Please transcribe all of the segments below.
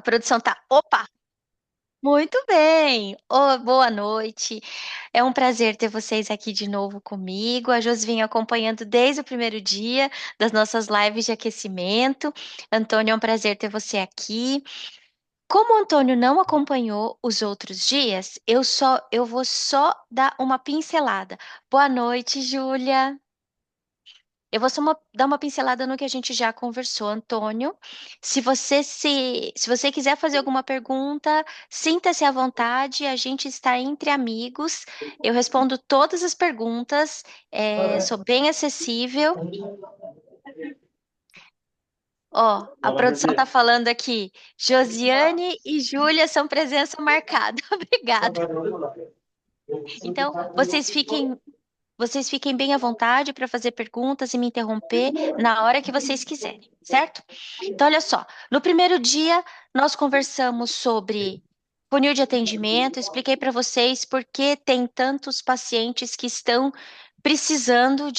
produção tá. Opa! Muito bem! Boa noite. É um prazer ter vocês aqui de novo comigo. A Josi vem acompanhando desde o primeiro dia das nossas lives de aquecimento. Antônio, é um prazer ter você aqui. Como o Antônio não acompanhou os outros dias, eu vou só dar uma pincelada. Boa noite, Júlia. Eu vou só dar uma pincelada no que a gente já conversou, Antônio. Se você quiser fazer alguma pergunta, sinta-se à vontade. A gente está entre amigos. Eu respondo todas as perguntas. Sou bem acessível. Ó, a produção está falando aqui. Josiane e Júlia são presença marcada. Obrigada. Então, vocês fiquem bem à vontade para fazer perguntas e me interromper na hora que vocês quiserem, certo? Então, olha só. No primeiro dia, nós conversamos sobre funil de atendimento, expliquei para vocês por que tem tantos pacientes que estão precisando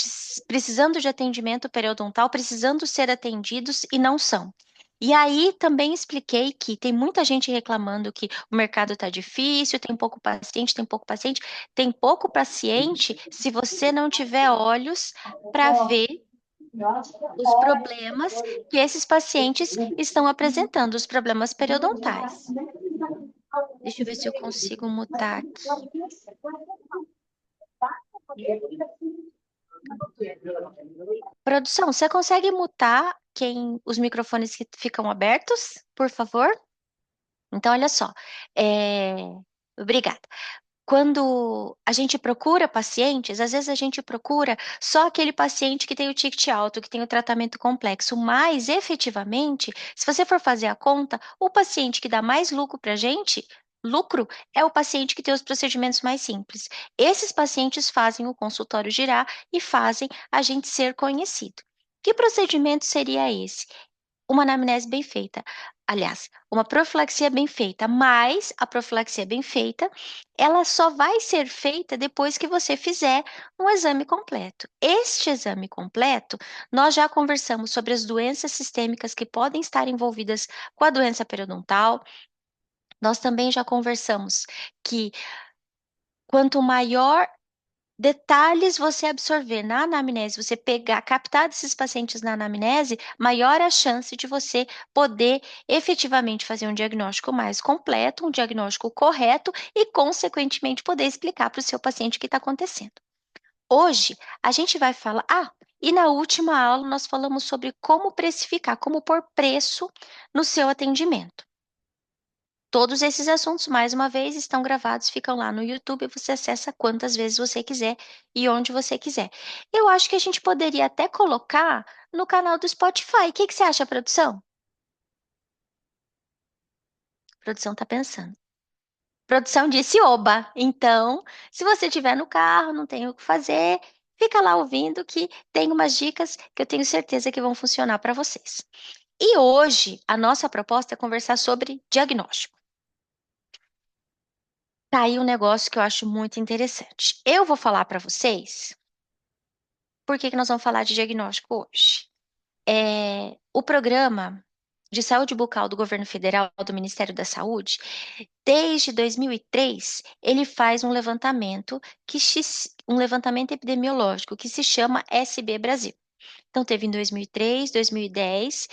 de atendimento periodontal, precisando ser atendidos e não são. E aí também expliquei que tem muita gente reclamando que o mercado está difícil, tem pouco paciente se você não tiver olhos para ver os problemas que esses pacientes estão apresentando, os problemas periodontais. Deixa eu ver se eu consigo mutar aqui. Produção, você consegue mutar os microfones que ficam abertos, por favor? Então, olha só. É, Obrigada. Quando a gente procura pacientes, às vezes a gente procura só aquele paciente que tem o ticket alto, que tem o tratamento complexo, mas efetivamente, se você for fazer a conta, o paciente que dá mais lucro para a gente, lucro, é o paciente que tem os procedimentos mais simples. Esses pacientes fazem o consultório girar e fazem a gente ser conhecido. Que procedimento seria esse? Uma anamnese bem feita. Aliás, uma profilaxia bem feita, mas a profilaxia bem feita, ela só vai ser feita depois que você fizer um exame completo. Este exame completo, nós já conversamos sobre as doenças sistêmicas que podem estar envolvidas com a doença periodontal. Nós também já conversamos que quanto maior detalhes você absorver na anamnese, você pegar, captar desses pacientes na anamnese, maior a chance de você poder efetivamente fazer um diagnóstico mais completo, um diagnóstico correto e, consequentemente, poder explicar para o seu paciente o que está acontecendo. Hoje, a gente vai falar. E na última aula nós falamos sobre como precificar, como pôr preço no seu atendimento. Todos esses assuntos, mais uma vez, estão gravados, ficam lá no YouTube, você acessa quantas vezes você quiser e onde você quiser. Eu acho que a gente poderia até colocar no canal do Spotify. O que que você acha, produção? A produção está pensando. Produção disse oba. Então, se você estiver no carro, não tem o que fazer, fica lá ouvindo que tem umas dicas que eu tenho certeza que vão funcionar para vocês. E hoje, a nossa proposta é conversar sobre diagnóstico. Tá aí um negócio que eu acho muito interessante. Eu vou falar para vocês por que que nós vamos falar de diagnóstico hoje. O programa de saúde bucal do governo federal, do Ministério da Saúde, desde 2003, ele faz um levantamento epidemiológico que se chama SB Brasil. Então, teve em 2003, 2010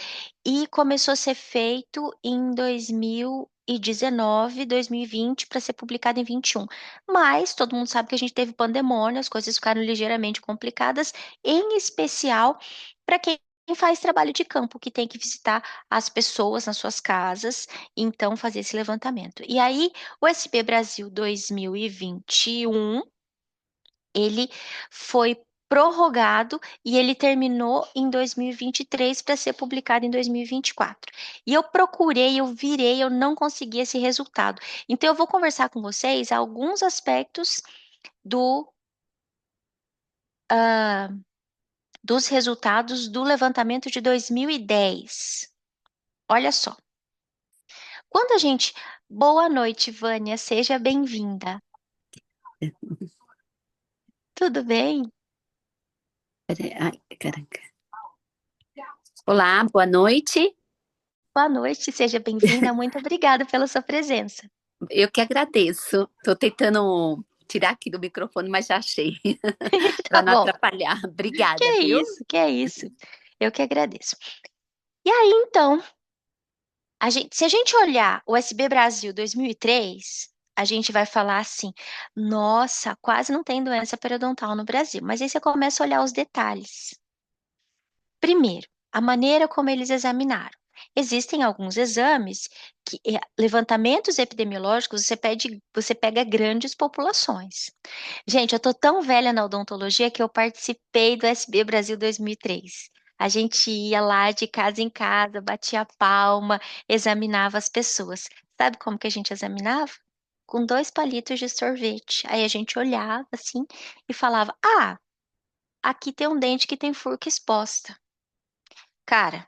e começou a ser feito em 2019, 2020 para ser publicado em 21. Mas todo mundo sabe que a gente teve pandemônio, as coisas ficaram ligeiramente complicadas, em especial para quem faz trabalho de campo, que tem que visitar as pessoas nas suas casas, então fazer esse levantamento. E aí, o SB Brasil 2021 ele foi prorrogado e ele terminou em 2023 para ser publicado em 2024. E eu procurei, eu virei, eu não consegui esse resultado. Então, eu vou conversar com vocês alguns aspectos do, ah, dos resultados do levantamento de 2010. Olha só. Quando a gente. Boa noite, Vânia, seja bem-vinda. Tudo bem? Ai, caraca. Olá, boa noite. Boa noite, seja bem-vinda. Muito obrigada pela sua presença. Eu que agradeço. Estou tentando tirar aqui do microfone, mas já achei, Tá para não bom. atrapalhar. Que Obrigada, é viu? isso, que é isso. Eu que agradeço. E aí, então, se a gente olhar o SB Brasil 2003, a gente vai falar assim: nossa, quase não tem doença periodontal no Brasil. Mas aí você começa a olhar os detalhes. Primeiro, a maneira como eles examinaram. Existem alguns exames que, levantamentos epidemiológicos, você pega grandes populações. Gente, eu tô tão velha na odontologia que eu participei do SB Brasil 2003. A gente ia lá de casa em casa, batia palma, examinava as pessoas. Sabe como que a gente examinava? Com 2 palitos de sorvete. Aí a gente olhava assim e falava: Ah, aqui tem um dente que tem furca exposta. Cara,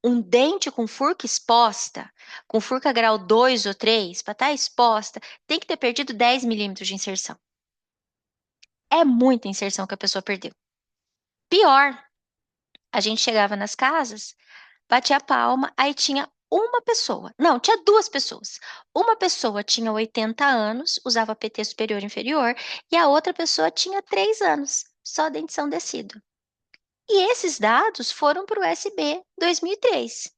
um dente com furca exposta, com furca grau 2 ou 3, para estar exposta, tem que ter perdido 10 milímetros de inserção. É muita inserção que a pessoa perdeu. Pior, a gente chegava nas casas, batia a palma, aí tinha uma pessoa. Não, tinha 2 pessoas. Uma pessoa tinha 80 anos, usava PT superior e inferior, e a outra pessoa tinha 3 anos, só dentição descido. E esses dados foram para o SB 2003.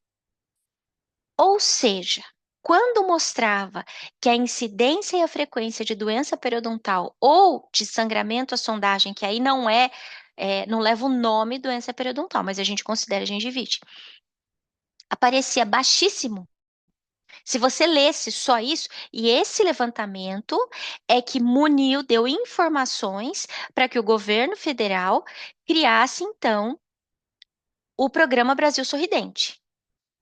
Ou seja, quando mostrava que a incidência e a frequência de doença periodontal ou de sangramento à sondagem, que aí não leva o nome doença periodontal, mas a gente considera gengivite, aparecia baixíssimo. Se você lesse só isso, e esse levantamento é que muniu, deu informações para que o governo federal criasse, então, o Programa Brasil Sorridente.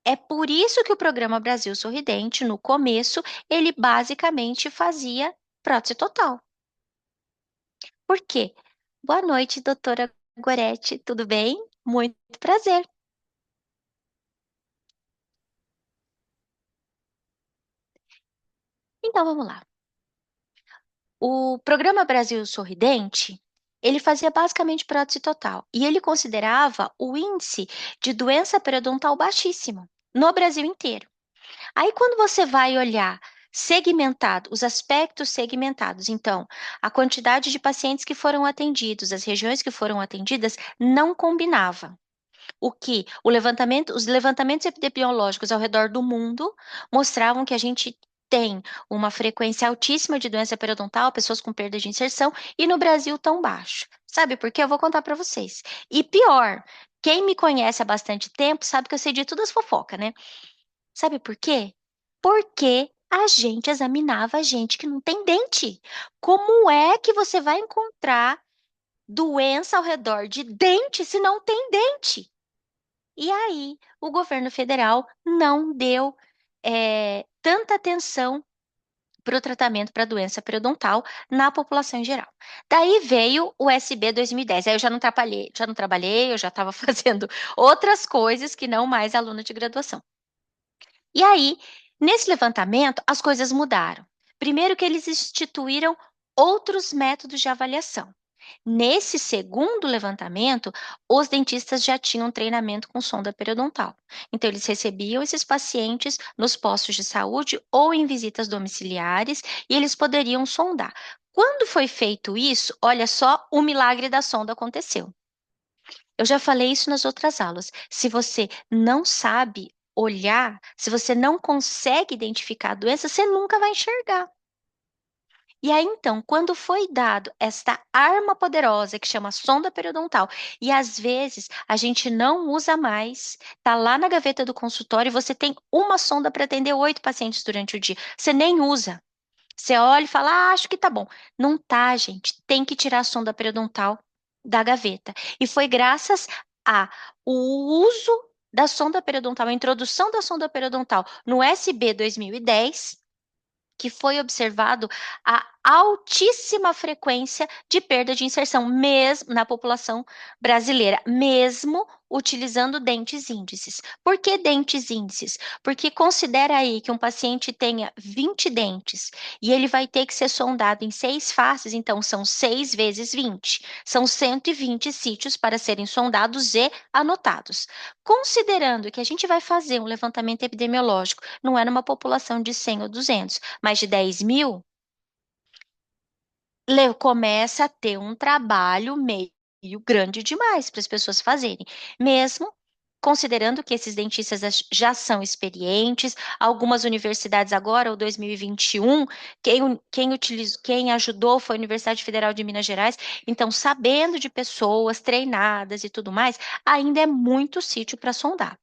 É por isso que o Programa Brasil Sorridente, no começo, ele basicamente fazia prótese total. Por quê? Boa noite, doutora Goretti, tudo bem? Muito prazer. Então vamos lá. O Programa Brasil Sorridente, ele fazia basicamente prótese total e ele considerava o índice de doença periodontal baixíssimo no Brasil inteiro. Aí, quando você vai olhar segmentado, os aspectos segmentados, então, a quantidade de pacientes que foram atendidos, as regiões que foram atendidas, não combinava. Os levantamentos epidemiológicos ao redor do mundo mostravam que a gente tem uma frequência altíssima de doença periodontal, pessoas com perda de inserção, e no Brasil tão baixo. Sabe por quê? Eu vou contar para vocês. E pior, quem me conhece há bastante tempo sabe que eu sei de todas as fofocas, né? Sabe por quê? Porque a gente examinava gente que não tem dente. Como é que você vai encontrar doença ao redor de dente se não tem dente? E aí, o governo federal não deu tanta atenção para o tratamento para a doença periodontal na população em geral. Daí veio o SB 2010. Aí eu já não trabalhei, eu já estava fazendo outras coisas que não mais aluna de graduação. E aí, nesse levantamento, as coisas mudaram. Primeiro que eles instituíram outros métodos de avaliação. Nesse segundo levantamento, os dentistas já tinham treinamento com sonda periodontal. Então, eles recebiam esses pacientes nos postos de saúde ou em visitas domiciliares e eles poderiam sondar. Quando foi feito isso, olha só, o milagre da sonda aconteceu. Eu já falei isso nas outras aulas. Se você não sabe olhar, se você não consegue identificar a doença, você nunca vai enxergar. E aí, então, quando foi dado esta arma poderosa que chama sonda periodontal, e às vezes a gente não usa mais, tá lá na gaveta do consultório e você tem uma sonda para atender 8 pacientes durante o dia. Você nem usa. Você olha e fala, acho que tá bom. Não tá, gente. Tem que tirar a sonda periodontal da gaveta. E foi graças a o uso da sonda periodontal, a introdução da sonda periodontal no SB 2010, que foi observado a altíssima frequência de perda de inserção, mesmo na população brasileira, mesmo utilizando dentes índices. Por que dentes índices? Porque considera aí que um paciente tenha 20 dentes e ele vai ter que ser sondado em 6 faces, então são 6 vezes 20. São 120 sítios para serem sondados e anotados. Considerando que a gente vai fazer um levantamento epidemiológico, não é numa população de 100 ou 200, mas de 10 mil, começa a ter um trabalho meio grande demais para as pessoas fazerem, mesmo considerando que esses dentistas já são experientes, algumas universidades agora, o 2021, quem ajudou foi a Universidade Federal de Minas Gerais, então, sabendo de pessoas treinadas e tudo mais, ainda é muito sítio para sondar.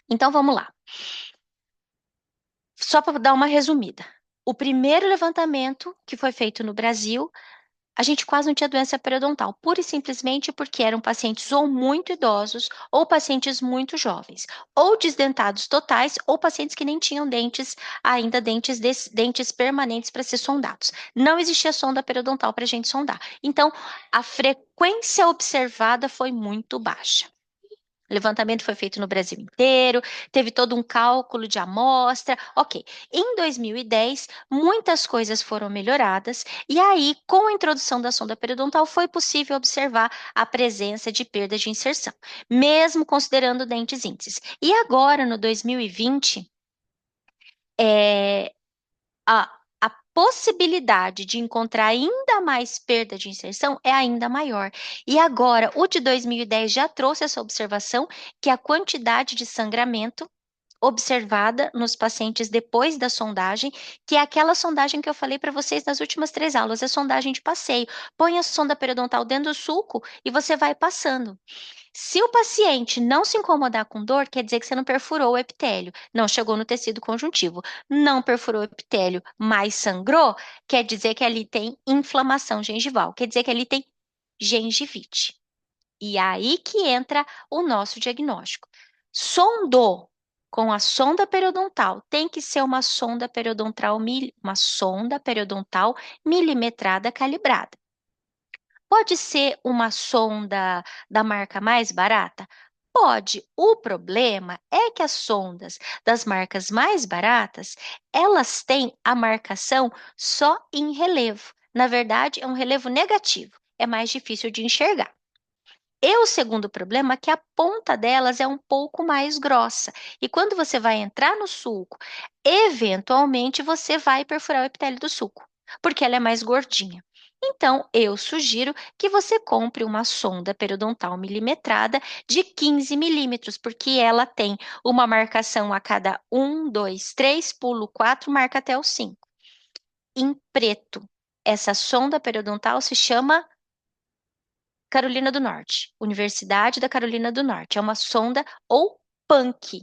Então, vamos lá. Só para dar uma resumida. O primeiro levantamento que foi feito no Brasil, a gente quase não tinha doença periodontal, pura e simplesmente porque eram pacientes ou muito idosos, ou pacientes muito jovens, ou desdentados totais, ou pacientes que nem tinham dentes, ainda dentes permanentes para ser sondados. Não existia sonda periodontal para a gente sondar. Então, a frequência observada foi muito baixa. O levantamento foi feito no Brasil inteiro, teve todo um cálculo de amostra. Ok. Em 2010, muitas coisas foram melhoradas, e aí, com a introdução da sonda periodontal, foi possível observar a presença de perda de inserção, mesmo considerando dentes índices. E agora, no 2020, é, a possibilidade de encontrar ainda mais perda de inserção é ainda maior. E agora, o de 2010 já trouxe essa observação que a quantidade de sangramento observada nos pacientes depois da sondagem, que é aquela sondagem que eu falei para vocês nas últimas 3 aulas, é sondagem de passeio. Põe a sonda periodontal dentro do sulco e você vai passando. Se o paciente não se incomodar com dor, quer dizer que você não perfurou o epitélio, não chegou no tecido conjuntivo. Não perfurou o epitélio, mas sangrou, quer dizer que ali tem inflamação gengival, quer dizer que ali tem gengivite. E aí que entra o nosso diagnóstico. Sondou com a sonda periodontal, tem que ser uma sonda periodontal milimetrada calibrada. Pode ser uma sonda da marca mais barata? Pode. O problema é que as sondas das marcas mais baratas, elas têm a marcação só em relevo. Na verdade, é um relevo negativo. É mais difícil de enxergar. E o segundo problema é que a ponta delas é um pouco mais grossa. E quando você vai entrar no sulco, eventualmente você vai perfurar o epitélio do sulco, porque ela é mais gordinha. Então, eu sugiro que você compre uma sonda periodontal milimetrada de 15 milímetros, porque ela tem uma marcação a cada 1, 2, 3, pulo 4, marca até o 5. Em preto, essa sonda periodontal se chama Carolina do Norte, Universidade da Carolina do Norte. É uma sonda ou PUNC,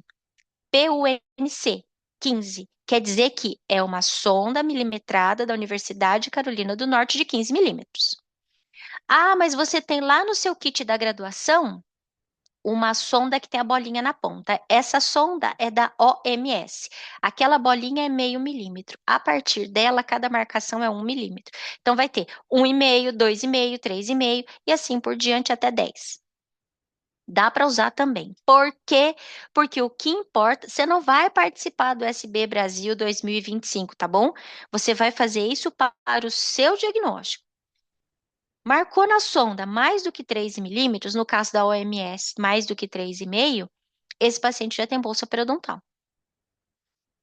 PUNC 15. Quer dizer que é uma sonda milimetrada da Universidade Carolina do Norte de 15 milímetros. Ah, mas você tem lá no seu kit da graduação uma sonda que tem a bolinha na ponta. Essa sonda é da OMS. Aquela bolinha é meio milímetro. A partir dela, cada marcação é 1 milímetro. Então, vai ter 1,5, 2,5, 3,5 e assim por diante até 10. Dá para usar também. Por quê? Porque o que importa, você não vai participar do SB Brasil 2025, tá bom? Você vai fazer isso para o seu diagnóstico. Marcou na sonda mais do que 3 milímetros, no caso da OMS, mais do que 3,5, esse paciente já tem bolsa periodontal.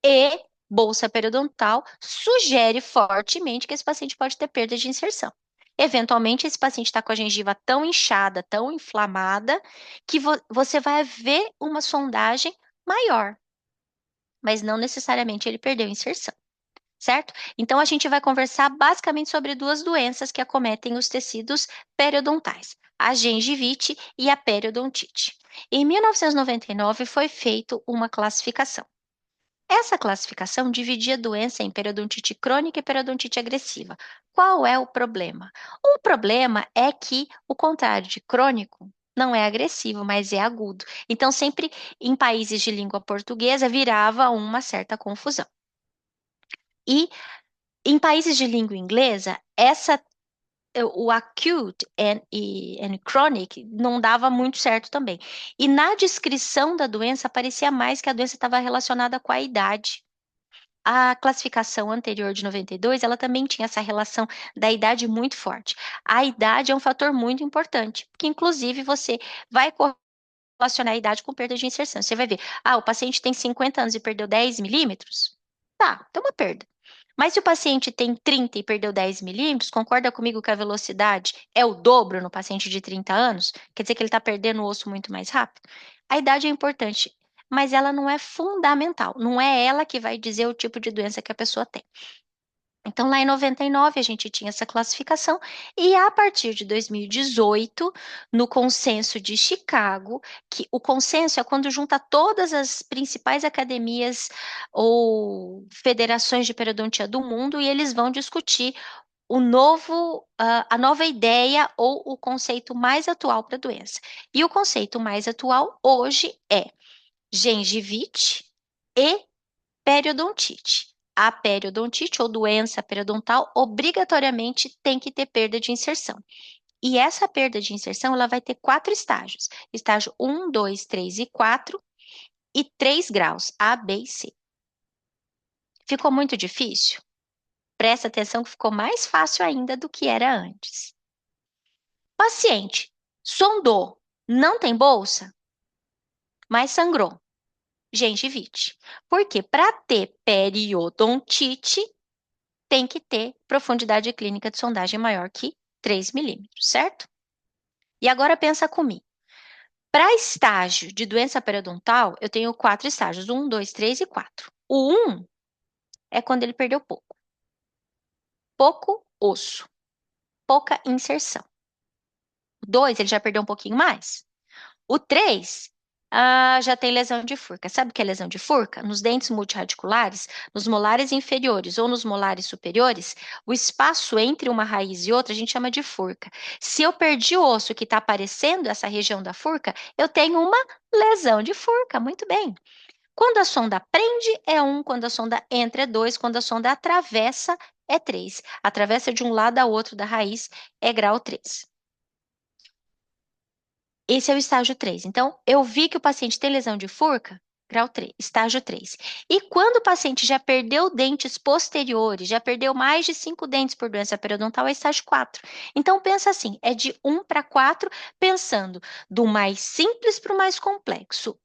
E bolsa periodontal sugere fortemente que esse paciente pode ter perda de inserção. Eventualmente, esse paciente está com a gengiva tão inchada, tão inflamada, que você vai ver uma sondagem maior, mas não necessariamente ele perdeu a inserção, certo? Então, a gente vai conversar basicamente sobre duas doenças que acometem os tecidos periodontais, a gengivite e a periodontite. Em 1999, foi feita uma classificação. Essa classificação dividia a doença em periodontite crônica e periodontite agressiva. Qual é o problema? O problema é que o contrário de crônico não é agressivo, mas é agudo. Então, sempre em países de língua portuguesa virava uma certa confusão. E Em países de língua inglesa, o acute and chronic não dava muito certo também. E na descrição da doença, parecia mais que a doença estava relacionada com a idade. A classificação anterior de 92, ela também tinha essa relação da idade muito forte. A idade é um fator muito importante, porque inclusive você vai relacionar a idade com perda de inserção. Você vai ver, o paciente tem 50 anos e perdeu 10 milímetros? Tá, tem uma perda. Mas se o paciente tem 30 e perdeu 10 milímetros, concorda comigo que a velocidade é o dobro no paciente de 30 anos? Quer dizer que ele está perdendo o osso muito mais rápido? A idade é importante, mas ela não é fundamental. Não é ela que vai dizer o tipo de doença que a pessoa tem. Então, lá em 99, a gente tinha essa classificação, e a partir de 2018, no Consenso de Chicago, que o consenso é quando junta todas as principais academias ou federações de periodontia do mundo, e eles vão discutir a nova ideia ou o conceito mais atual para a doença. E o conceito mais atual hoje é gengivite e periodontite. A periodontite ou doença periodontal obrigatoriamente tem que ter perda de inserção. E essa perda de inserção, ela vai ter 4 estágios. Estágio 1, 2, 3 e 4 e 3 graus, A, B e C. Ficou muito difícil? Presta atenção que ficou mais fácil ainda do que era antes. Paciente, sondou, não tem bolsa, mas sangrou. Gengivite. Porque para ter periodontite, tem que ter profundidade clínica de sondagem maior que 3 milímetros, certo? E agora pensa comigo. Para estágio de doença periodontal, eu tenho 4 estágios: 1, 2, 3 e 4. O 1 é quando ele perdeu pouco. Pouco osso. Pouca inserção. O 2, ele já perdeu um pouquinho mais. O 3, já tem lesão de furca. Sabe o que é lesão de furca? Nos dentes multirradiculares, nos molares inferiores ou nos molares superiores, o espaço entre uma raiz e outra a gente chama de furca. Se eu perdi o osso que está aparecendo essa região da furca, eu tenho uma lesão de furca. Muito bem. Quando a sonda prende, é 1. Quando a sonda entra, é 2. Quando a sonda atravessa, é 3. Atravessa de um lado ao outro da raiz, é grau 3. Esse é o estágio 3. Então, eu vi que o paciente tem lesão de furca, grau 3, estágio 3. E quando o paciente já perdeu dentes posteriores, já perdeu mais de 5 dentes por doença periodontal, é estágio 4. Então, pensa assim, é de 1 para 4, pensando do mais simples para o mais complexo.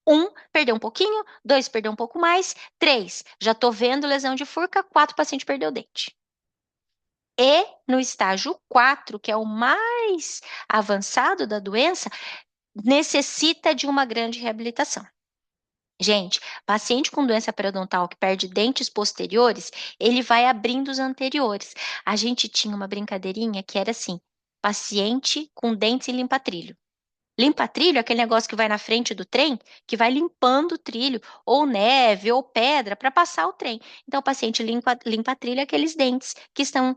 1, perdeu um pouquinho. 2, perdeu um pouco mais. 3, já estou vendo lesão de furca. 4, paciente perdeu dente. E no estágio 4, que é o mais avançado da doença, necessita de uma grande reabilitação. Gente, paciente com doença periodontal que perde dentes posteriores, ele vai abrindo os anteriores. A gente tinha uma brincadeirinha que era assim: paciente com dentes em limpa-trilho. Limpa-trilho é aquele negócio que vai na frente do trem, que vai limpando o trilho, ou neve, ou pedra, para passar o trem. Então, o paciente limpa-trilho é aqueles dentes que estão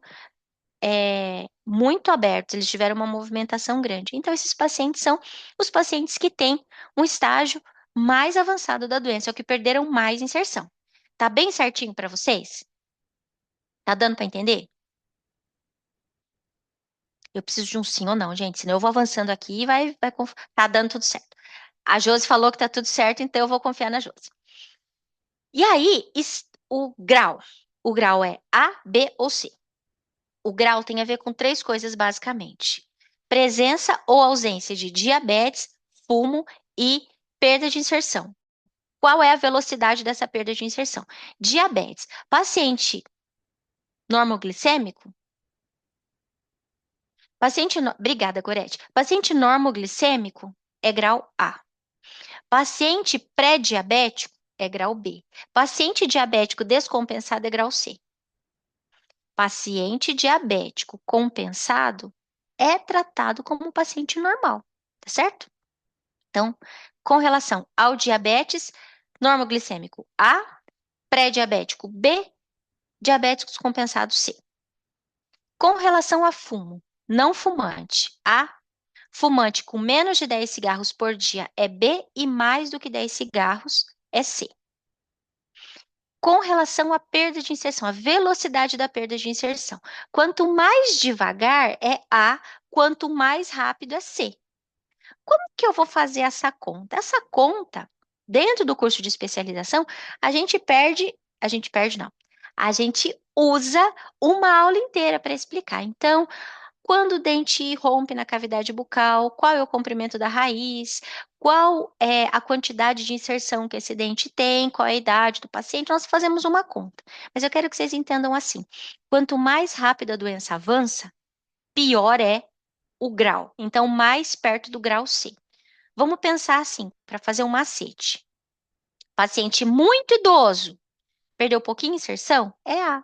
muito abertos, eles tiveram uma movimentação grande. Então, esses pacientes são os pacientes que têm um estágio mais avançado da doença, ou que perderam mais inserção. Tá bem certinho para vocês? Tá dando para entender? Eu preciso de um sim ou não, gente, senão eu vou avançando aqui e tá dando tudo certo. A Josi falou que tá tudo certo, então eu vou confiar na Josi. E aí, o grau. O grau é A, B ou C. O grau tem a ver com 3 coisas, basicamente: presença ou ausência de diabetes, fumo e perda de inserção. Qual é a velocidade dessa perda de inserção? Diabetes. Paciente normoglicêmico? Obrigada, Gorete. Paciente normoglicêmico é grau A. Paciente pré-diabético é grau B. Paciente diabético descompensado é grau C. Paciente diabético compensado é tratado como um paciente normal, tá certo? Então, com relação ao diabetes, normoglicêmico A, pré-diabético B, diabético descompensado C. Com relação a fumo, não fumante, A, fumante com menos de 10 cigarros por dia é B e mais do que 10 cigarros é C. com relação à perda de inserção, a velocidade da perda de inserção. Quanto mais devagar é A, quanto mais rápido é C. Como que eu vou fazer essa conta? Essa conta, dentro do curso de especialização, a gente perde não. A gente usa uma aula inteira para explicar. Então, quando o dente rompe na cavidade bucal, qual é o comprimento da raiz, qual é a quantidade de inserção que esse dente tem, qual é a idade do paciente, nós fazemos uma conta. Mas eu quero que vocês entendam assim: quanto mais rápido a doença avança, pior é o grau. Então, mais perto do grau C. Vamos pensar assim, para fazer um macete. Paciente muito idoso, perdeu pouquinho inserção? É A.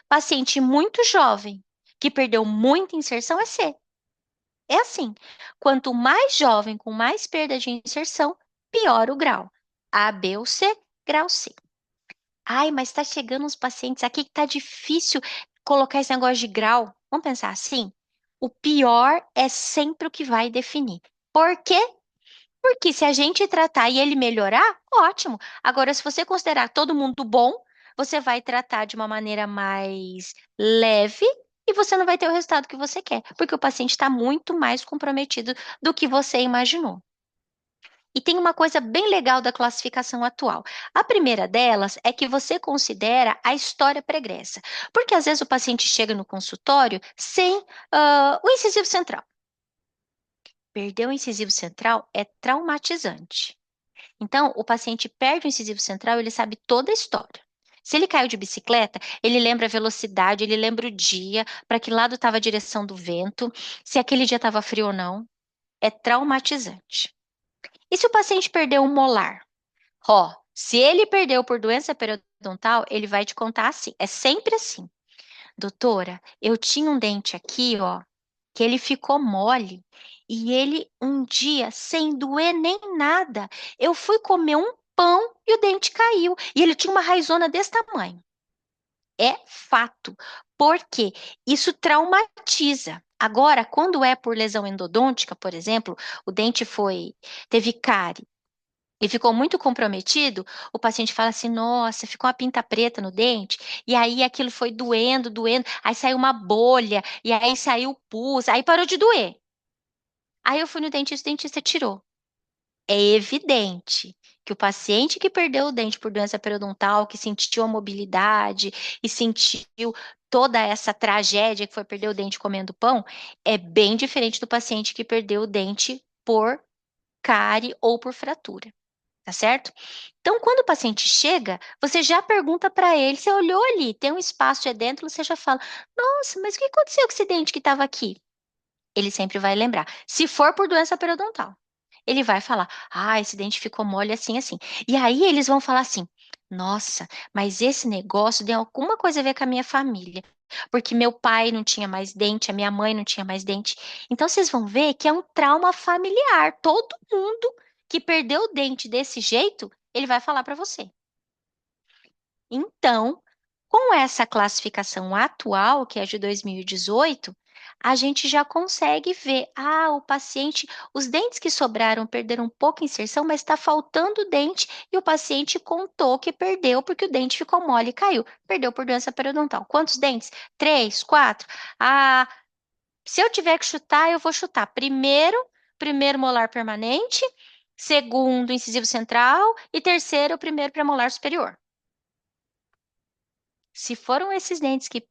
Paciente muito jovem, que perdeu muita inserção, é C. É assim, quanto mais jovem com mais perda de inserção, pior o grau. A, B ou C, grau C. Ai, mas está chegando uns pacientes aqui que tá difícil colocar esse negócio de grau. Vamos pensar assim? O pior é sempre o que vai definir. Por quê? Porque se a gente tratar e ele melhorar, ótimo. Agora, se você considerar todo mundo bom, você vai tratar de uma maneira mais leve e você não vai ter o resultado que você quer, porque o paciente está muito mais comprometido do que você imaginou. E tem uma coisa bem legal da classificação atual. A primeira delas é que você considera a história pregressa, porque às vezes o paciente chega no consultório sem o incisivo central. Perder o incisivo central é traumatizante. Então, o paciente perde o incisivo central, ele sabe toda a história. Se ele caiu de bicicleta, ele lembra a velocidade, ele lembra o dia, para que lado estava a direção do vento, se aquele dia estava frio ou não. É traumatizante. E se o paciente perdeu um molar? Ó, se ele perdeu por doença periodontal, ele vai te contar assim. É sempre assim. Doutora, eu tinha um dente aqui, ó, que ele ficou mole e ele um dia, sem doer nem nada, eu fui comer um pão e o dente caiu. E ele tinha uma raizona desse tamanho. É fato, porque isso traumatiza. Agora, quando é por lesão endodôntica, por exemplo, o dente teve cárie e ficou muito comprometido, o paciente fala assim: nossa, ficou uma pinta preta no dente, e aí aquilo foi doendo, doendo, aí saiu uma bolha, e aí saiu pus, aí parou de doer. Aí eu fui no dentista, o dentista tirou. É evidente que o paciente que perdeu o dente por doença periodontal, que sentiu a mobilidade e sentiu toda essa tragédia que foi perder o dente comendo pão, é bem diferente do paciente que perdeu o dente por cárie ou por fratura. Tá certo? Então, quando o paciente chega, você já pergunta para ele, você olhou ali, tem um espaço de dentro, você já fala: nossa, mas o que aconteceu com esse dente que estava aqui? Ele sempre vai lembrar. Se for por doença periodontal, ele vai falar: ah, esse dente ficou mole assim, assim. E aí eles vão falar assim: nossa, mas esse negócio tem alguma coisa a ver com a minha família. Porque meu pai não tinha mais dente, a minha mãe não tinha mais dente. Então vocês vão ver que é um trauma familiar. Todo mundo que perdeu o dente desse jeito, ele vai falar para você. Então, com essa classificação atual, que é de 2018, a gente já consegue ver, o paciente, os dentes que sobraram perderam um pouco a inserção, mas está faltando dente e o paciente contou que perdeu porque o dente ficou mole e caiu. Perdeu por doença periodontal. Quantos dentes? Três, quatro? Ah, se eu tiver que chutar, eu vou chutar. Primeiro molar permanente, segundo incisivo central e terceiro, o primeiro premolar superior. Se foram esses dentes que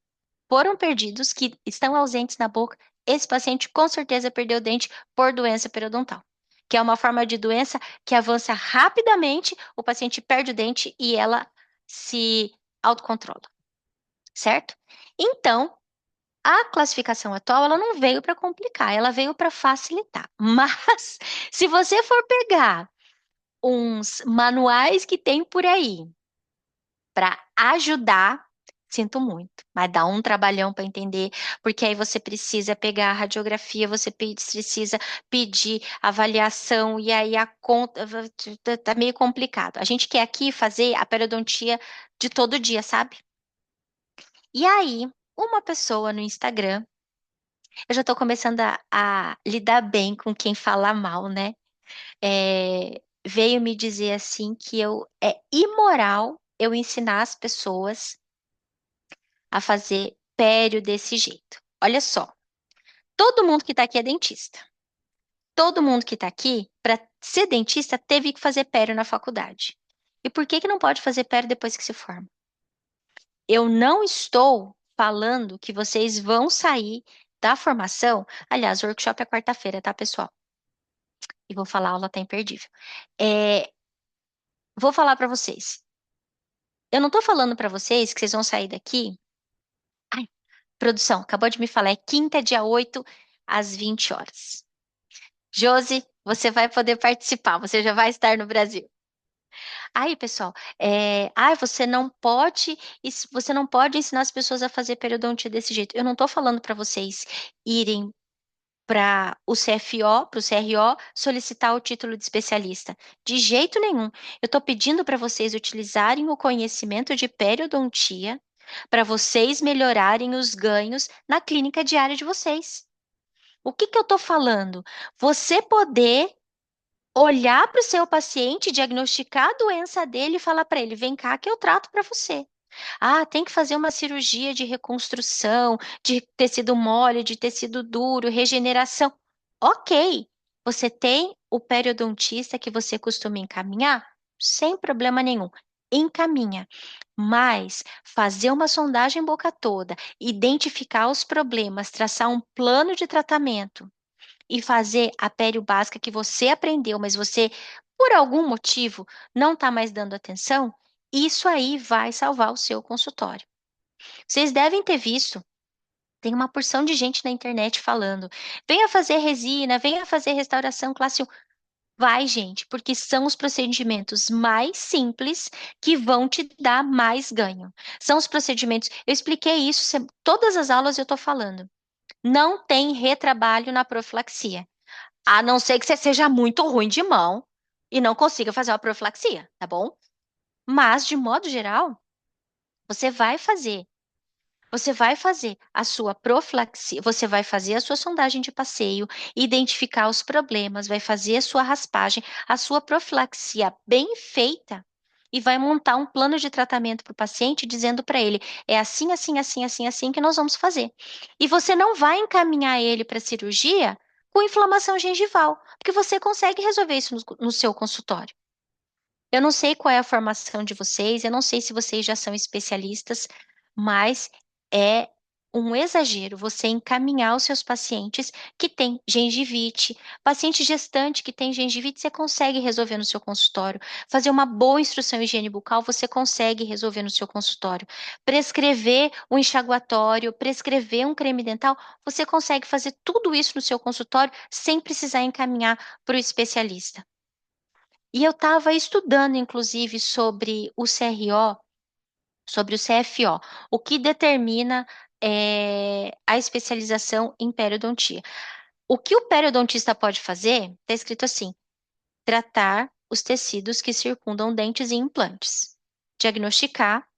foram perdidos, que estão ausentes na boca, esse paciente com certeza perdeu o dente por doença periodontal, que é uma forma de doença que avança rapidamente, o paciente perde o dente e ela se autocontrola, certo? Então, a classificação atual, ela não veio para complicar, ela veio para facilitar. Mas, se você for pegar uns manuais que tem por aí para ajudar, sinto muito, mas dá um trabalhão para entender, porque aí você precisa pegar a radiografia, você precisa pedir avaliação, e aí a conta tá meio complicado. A gente quer aqui fazer a periodontia de todo dia, sabe? E aí, uma pessoa no Instagram, eu já estou começando a lidar bem com quem fala mal, né? Veio me dizer assim que eu é imoral eu ensinar as pessoas a fazer pério desse jeito. Olha só, todo mundo que está aqui é dentista. Todo mundo que está aqui, para ser dentista, teve que fazer pério na faculdade. E por que que não pode fazer pério depois que se forma? Eu não estou falando que vocês vão sair da formação. Aliás, o workshop é quarta-feira, tá, pessoal? E vou falar, a aula tá imperdível. É, vou falar para vocês. Eu não estou falando para vocês que vocês vão sair daqui. Ai, produção, acabou de me falar, é quinta, dia 8, às 20 horas. Josi, você vai poder participar, você já vai estar no Brasil. Aí, pessoal, você não pode ensinar as pessoas a fazer periodontia desse jeito. Eu não estou falando para vocês irem para o CFO, para o CRO, solicitar o título de especialista. De jeito nenhum. Eu estou pedindo para vocês utilizarem o conhecimento de periodontia para vocês melhorarem os ganhos na clínica diária de vocês. O que que eu estou falando? Você poder olhar para o seu paciente, diagnosticar a doença dele e falar para ele: vem cá que eu trato para você. Ah, tem que fazer uma cirurgia de reconstrução, de tecido mole, de tecido duro, regeneração. Ok, você tem o periodontista que você costuma encaminhar? Sem problema nenhum. Encaminha. Mas fazer uma sondagem boca toda, identificar os problemas, traçar um plano de tratamento e fazer a pério básica que você aprendeu, mas você, por algum motivo, não está mais dando atenção, isso aí vai salvar o seu consultório. Vocês devem ter visto, tem uma porção de gente na internet falando: venha fazer resina, venha fazer restauração classe 1. Vai, gente, porque são os procedimentos mais simples que vão te dar mais ganho. São os procedimentos. Eu expliquei isso, todas as aulas eu estou falando. Não tem retrabalho na profilaxia. A não ser que você seja muito ruim de mão e não consiga fazer uma profilaxia, tá bom? Mas, de modo geral, você vai fazer. Você vai fazer a sua profilaxia, você vai fazer a sua sondagem de passeio, identificar os problemas, vai fazer a sua raspagem, a sua profilaxia bem feita e vai montar um plano de tratamento para o paciente, dizendo para ele: é assim, assim, assim, assim, assim que nós vamos fazer. E você não vai encaminhar ele para cirurgia com inflamação gengival, porque você consegue resolver isso no seu consultório. Eu não sei qual é a formação de vocês, eu não sei se vocês já são especialistas, mas é um exagero você encaminhar os seus pacientes que têm gengivite, paciente gestante que tem gengivite, você consegue resolver no seu consultório. Fazer uma boa instrução em higiene bucal, você consegue resolver no seu consultório. Prescrever um enxaguatório, prescrever um creme dental, você consegue fazer tudo isso no seu consultório sem precisar encaminhar para o especialista. E eu estava estudando, inclusive, sobre o CRO, sobre o CFO, o que determina a especialização em periodontia. O que o periodontista pode fazer, está escrito assim: tratar os tecidos que circundam dentes e implantes, diagnosticar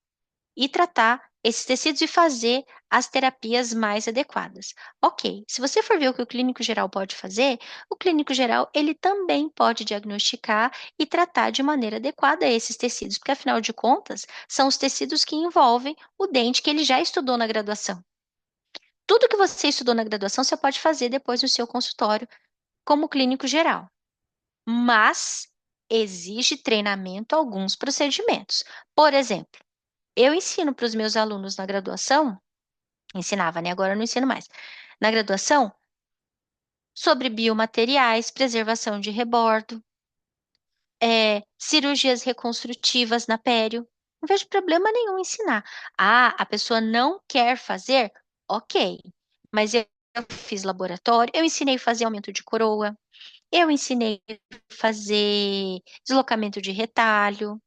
e tratar esses tecidos e fazer as terapias mais adequadas. Ok, se você for ver o que o clínico geral pode fazer, o clínico geral ele também pode diagnosticar e tratar de maneira adequada esses tecidos, porque afinal de contas, são os tecidos que envolvem o dente que ele já estudou na graduação. Tudo que você estudou na graduação, você pode fazer depois no seu consultório como clínico geral, mas exige treinamento alguns procedimentos. Por exemplo, eu ensino para os meus alunos na graduação, ensinava, né? Agora eu não ensino mais. Na graduação, sobre biomateriais, preservação de rebordo, cirurgias reconstrutivas na pério. Não vejo problema nenhum em ensinar. Ah, a pessoa não quer fazer? Ok. Mas eu fiz laboratório, eu ensinei a fazer aumento de coroa, eu ensinei a fazer deslocamento de retalho,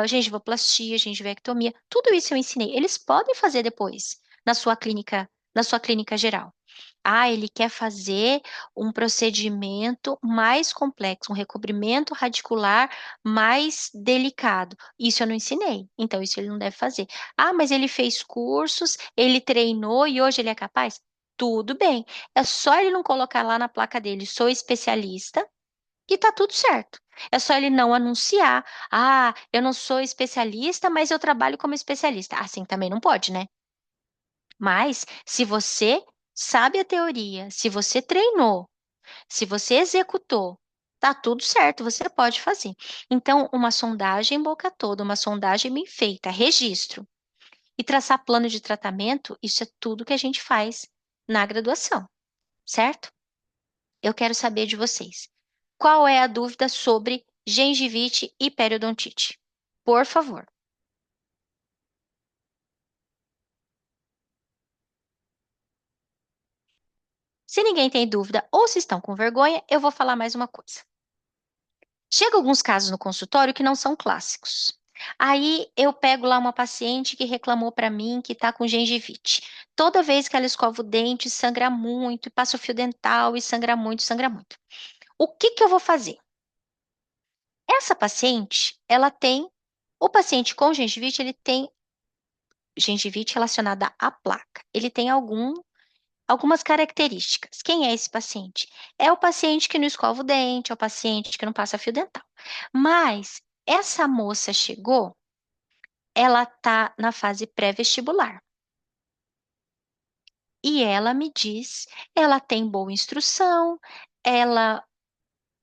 gengivoplastia, gengivectomia, tudo isso eu ensinei. Eles podem fazer depois na sua clínica geral. Ah, ele quer fazer um procedimento mais complexo, um recobrimento radicular mais delicado. Isso eu não ensinei, então isso ele não deve fazer. Ah, mas ele fez cursos, ele treinou e hoje ele é capaz? Tudo bem. É só ele não colocar lá na placa dele, sou especialista, e tá tudo certo. É só ele não anunciar. Ah, eu não sou especialista, mas eu trabalho como especialista. Assim também não pode, né? Mas se você sabe a teoria, se você treinou, se você executou, tá tudo certo, você pode fazer. Então, uma sondagem boca toda, uma sondagem bem feita, registro e traçar plano de tratamento, isso é tudo que a gente faz na graduação, certo? Eu quero saber de vocês. Qual é a dúvida sobre gengivite e periodontite? Por favor. Se ninguém tem dúvida ou se estão com vergonha, eu vou falar mais uma coisa. Chega alguns casos no consultório que não são clássicos. Aí eu pego lá uma paciente que reclamou para mim que está com gengivite. Toda vez que ela escova o dente, sangra muito, e passa o fio dental e sangra muito, sangra muito. O que que eu vou fazer? Essa paciente, ela tem, o paciente com gengivite, ele tem gengivite relacionada à placa. Ele tem algumas características. Quem é esse paciente? É o paciente que não escova o dente, é o paciente que não passa fio dental. Mas essa moça chegou, ela está na fase pré-vestibular. E ela me diz, ela tem boa instrução, ela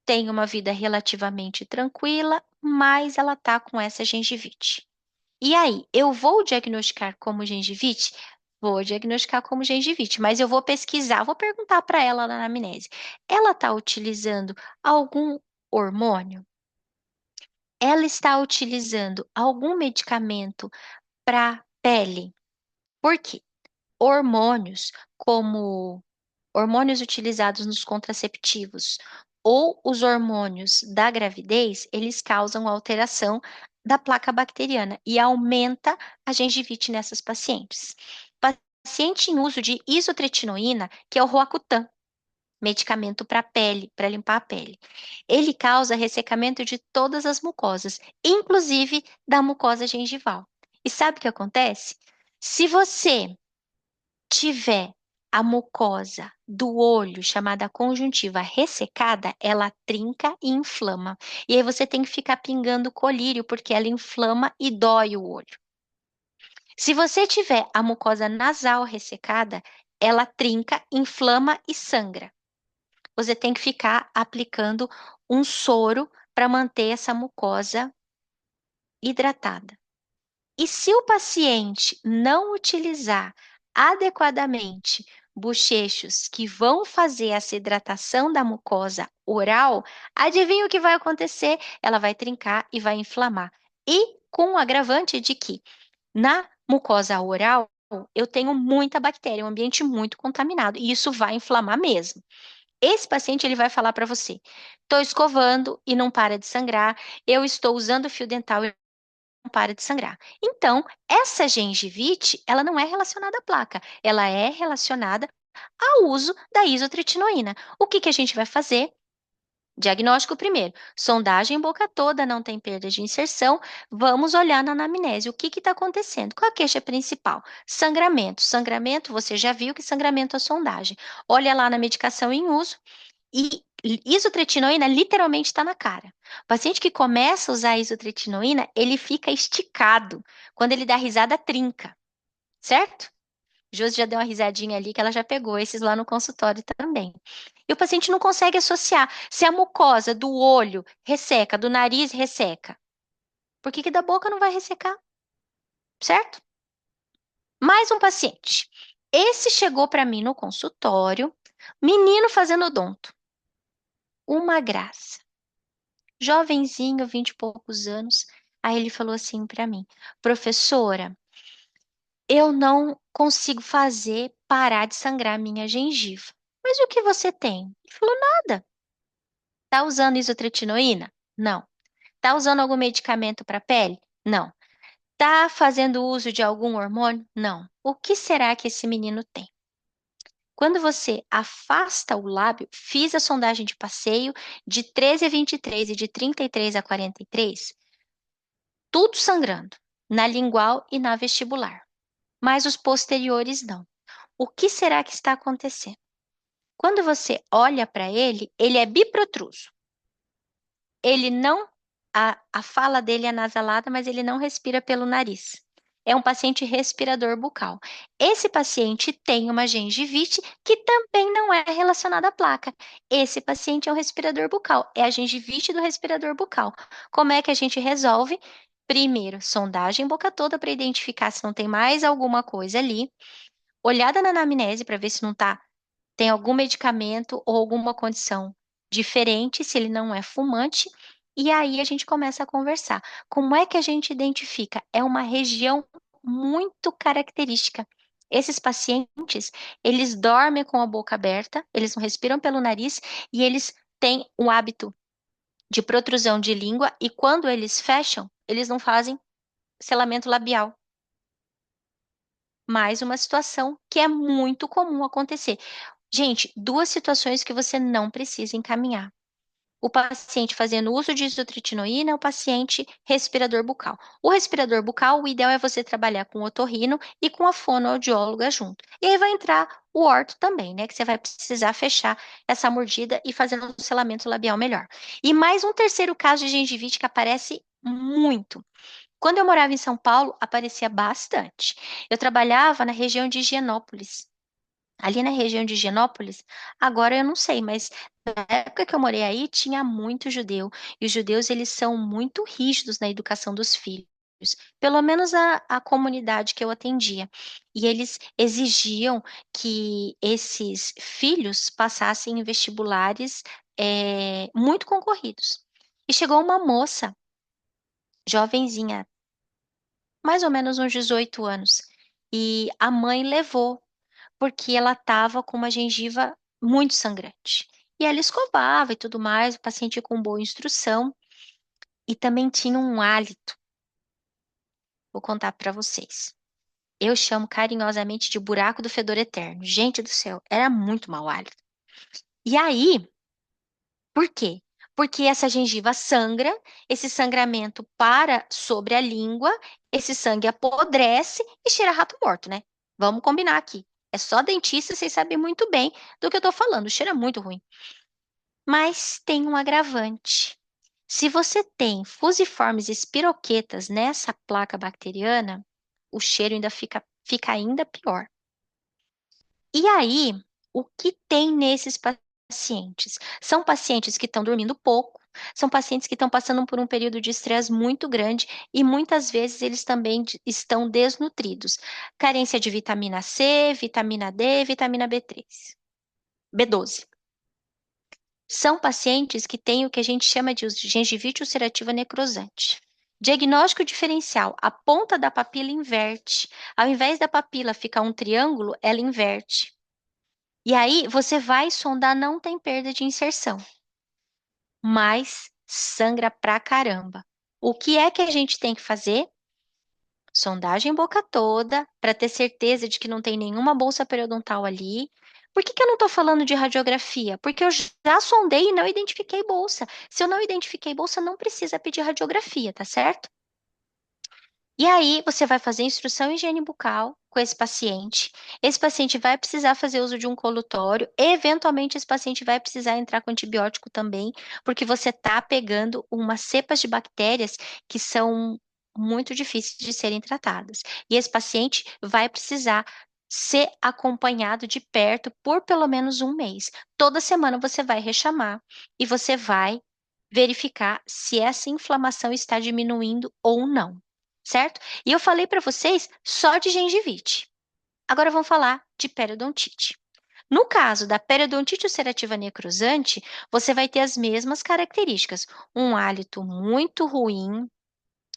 tem uma vida relativamente tranquila, mas ela está com essa gengivite. E aí, eu vou diagnosticar como gengivite? Vou diagnosticar como gengivite, mas eu vou pesquisar, vou perguntar para ela lá na anamnese. Ela está utilizando algum hormônio? Ela está utilizando algum medicamento para pele? Por quê? Hormônios, como hormônios utilizados nos contraceptivos ou os hormônios da gravidez, eles causam alteração da placa bacteriana e aumenta a gengivite nessas pacientes. Paciente em uso de isotretinoína, que é o Roacutan, medicamento para pele, para limpar a pele. Ele causa ressecamento de todas as mucosas, inclusive da mucosa gengival. E sabe o que acontece? Se você tiver a mucosa do olho, chamada conjuntiva, ressecada, ela trinca e inflama. E aí você tem que ficar pingando colírio, porque ela inflama e dói o olho. Se você tiver a mucosa nasal ressecada, ela trinca, inflama e sangra. Você tem que ficar aplicando um soro para manter essa mucosa hidratada. E se o paciente não utilizar adequadamente bochechos que vão fazer essa hidratação da mucosa oral, adivinha o que vai acontecer? Ela vai trincar e vai inflamar. E com o agravante de que na mucosa oral eu tenho muita bactéria, um ambiente muito contaminado, e isso vai inflamar mesmo. Esse paciente ele vai falar para você: estou escovando e não para de sangrar, eu estou usando fio dental e não para de sangrar. Então, essa gengivite, ela não é relacionada à placa, ela é relacionada ao uso da isotretinoína. O que que a gente vai fazer? Diagnóstico primeiro, sondagem boca toda, não tem perda de inserção. Vamos olhar na anamnese, o que está acontecendo? Qual a queixa principal? Sangramento. Sangramento, você já viu que sangramento é sondagem. Olha lá na medicação em uso e isotretinoína literalmente está na cara. O paciente que começa a usar isotretinoína, ele fica esticado. Quando ele dá risada, trinca, certo? Josi já deu uma risadinha ali que ela já pegou esses lá no consultório também. E o paciente não consegue associar se a mucosa do olho resseca, do nariz resseca. Por que que da boca não vai ressecar? Certo? Mais um paciente. Esse chegou para mim no consultório, menino fazendo odonto. Uma graça. Jovenzinho, 20 e poucos anos. Aí ele falou assim para mim: professora, eu não consigo fazer parar de sangrar minha gengiva. Mas o que você tem? Ele falou: nada. Tá usando isotretinoína? Não. Tá usando algum medicamento para pele? Não. Tá fazendo uso de algum hormônio? Não. O que será que esse menino tem? Quando você afasta o lábio, fiz a sondagem de passeio de 13 a 23 e de 33 a 43, tudo sangrando, na lingual e na vestibular, mas os posteriores não. O que será que está acontecendo? Quando você olha para ele, ele é biprotruso. ele não, a fala dele é nasalada, mas ele não respira pelo nariz. É um paciente respirador bucal. Esse paciente tem uma gengivite que também não é relacionada à placa. Esse paciente é um respirador bucal, é a gengivite do respirador bucal. Como é que a gente resolve? Primeiro, sondagem boca toda para identificar se não tem mais alguma coisa ali. Olhada na anamnese para ver se não tem algum medicamento ou alguma condição diferente, se ele não é fumante, e aí a gente começa a conversar. Como é que a gente identifica? É uma região muito característica. Esses pacientes, eles dormem com a boca aberta, eles não respiram pelo nariz e eles têm o hábito de protrusão de língua e quando eles fecham, eles não fazem selamento labial. Mais uma situação que é muito comum acontecer. Gente, duas situações que você não precisa encaminhar. O paciente fazendo uso de isotretinoína, o paciente respirador bucal. O respirador bucal, o ideal é você trabalhar com o otorrino e com a fonoaudióloga junto. E aí vai entrar o orto também, né? Que você vai precisar fechar essa mordida e fazer um selamento labial melhor. E mais um terceiro caso de gengivite que aparece muito. Quando eu morava em São Paulo, aparecia bastante. Eu trabalhava na região de Higienópolis. Ali na região de Higienópolis, agora eu não sei, mas na época que eu morei aí, tinha muito judeu. E os judeus, eles são muito rígidos na educação dos filhos. Pelo menos a comunidade que eu atendia. E eles exigiam que esses filhos passassem em vestibulares, muito concorridos. E chegou uma moça, jovenzinha, mais ou menos uns 18 anos. E a mãe levou porque ela estava com uma gengiva muito sangrante. E ela escovava e tudo mais, o paciente com boa instrução e também tinha um hálito. Vou contar para vocês. Eu chamo carinhosamente de buraco do fedor eterno. Gente do céu, era muito mau hálito. E aí, por quê? Porque essa gengiva sangra, esse sangramento para sobre a língua, esse sangue apodrece e cheira rato morto, né? Vamos combinar aqui. É só dentista, vocês sabem muito bem do que eu tô falando. Cheira muito ruim. Mas tem um agravante. Se você tem fusiformes espiroquetas nessa placa bacteriana, o cheiro ainda fica ainda pior. E aí, o que tem nesses pacientes? São pacientes que estão dormindo pouco, são pacientes que estão passando por um período de estresse muito grande e muitas vezes eles também estão desnutridos. Carência de vitamina C, vitamina D, vitamina B3, B12. São pacientes que têm o que a gente chama de gengivite ulcerativa necrosante. Diagnóstico diferencial: a ponta da papila inverte. Ao invés da papila ficar um triângulo, ela inverte. E aí você vai sondar, não tem perda de inserção, mas sangra pra caramba. O que é que a gente tem que fazer? Sondagem boca toda, para ter certeza de que não tem nenhuma bolsa periodontal ali. Por que que eu não estou falando de radiografia? Porque eu já sondei e não identifiquei bolsa. Se eu não identifiquei bolsa, não precisa pedir radiografia, tá certo? E aí, você vai fazer instrução em higiene bucal com esse paciente. Esse paciente vai precisar fazer uso de um colutório. Eventualmente, esse paciente vai precisar entrar com antibiótico também, porque você está pegando umas cepas de bactérias que são muito difíceis de serem tratadas. E esse paciente vai precisar ser acompanhado de perto por pelo menos um mês. Toda semana você vai rechamar e você vai verificar se essa inflamação está diminuindo ou não, certo? E eu falei para vocês só de gengivite. Agora vamos falar de periodontite. No caso da periodontite ulcerativa necrosante, você vai ter as mesmas características: um hálito muito ruim,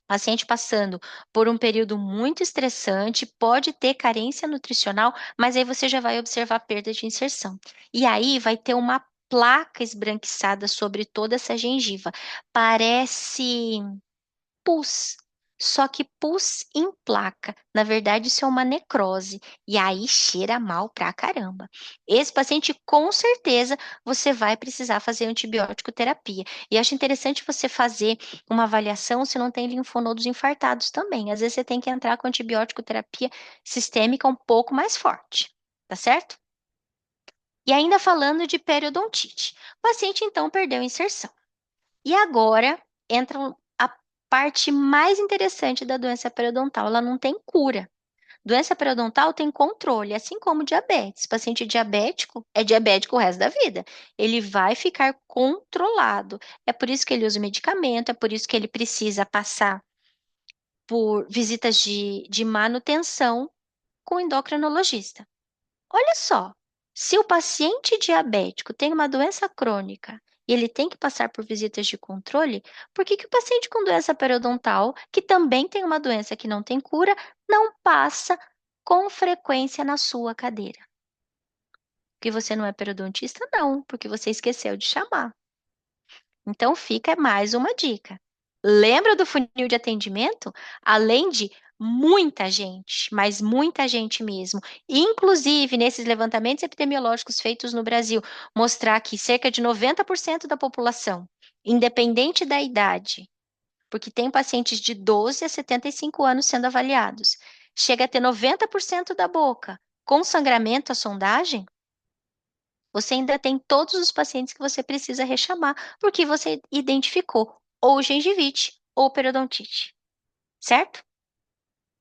paciente passando por um período muito estressante, pode ter carência nutricional, mas aí você já vai observar perda de inserção. E aí vai ter uma placa esbranquiçada sobre toda essa gengiva. Parece pus. Só que pus em placa. Na verdade, isso é uma necrose. E aí cheira mal pra caramba. Esse paciente, com certeza, você vai precisar fazer antibiótico terapia. E acho interessante você fazer uma avaliação se não tem linfonodos infartados também. Às vezes você tem que entrar com antibiótico terapia sistêmica um pouco mais forte. Tá certo? E ainda falando de periodontite. O paciente então perdeu a inserção. E agora entra a parte mais interessante da doença periodontal. Ela não tem cura. Doença periodontal tem controle, assim como diabetes. Paciente diabético é diabético o resto da vida. Ele vai ficar controlado. É por isso que ele usa o medicamento, é por isso que ele precisa passar por visitas de manutenção com o endocrinologista. Olha só, se o paciente diabético tem uma doença crônica e ele tem que passar por visitas de controle, por que que o paciente com doença periodontal, que também tem uma doença que não tem cura, não passa com frequência na sua cadeira? Porque você não é periodontista? Não, porque você esqueceu de chamar. Então, fica mais uma dica. Lembra do funil de atendimento? Além de muita gente, mas muita gente mesmo, inclusive nesses levantamentos epidemiológicos feitos no Brasil, mostrar que cerca de 90% da população, independente da idade, porque tem pacientes de 12 a 75 anos sendo avaliados, chega a ter 90% da boca com sangramento à sondagem, você ainda tem todos os pacientes que você precisa rechamar, porque você identificou ou gengivite ou periodontite, certo?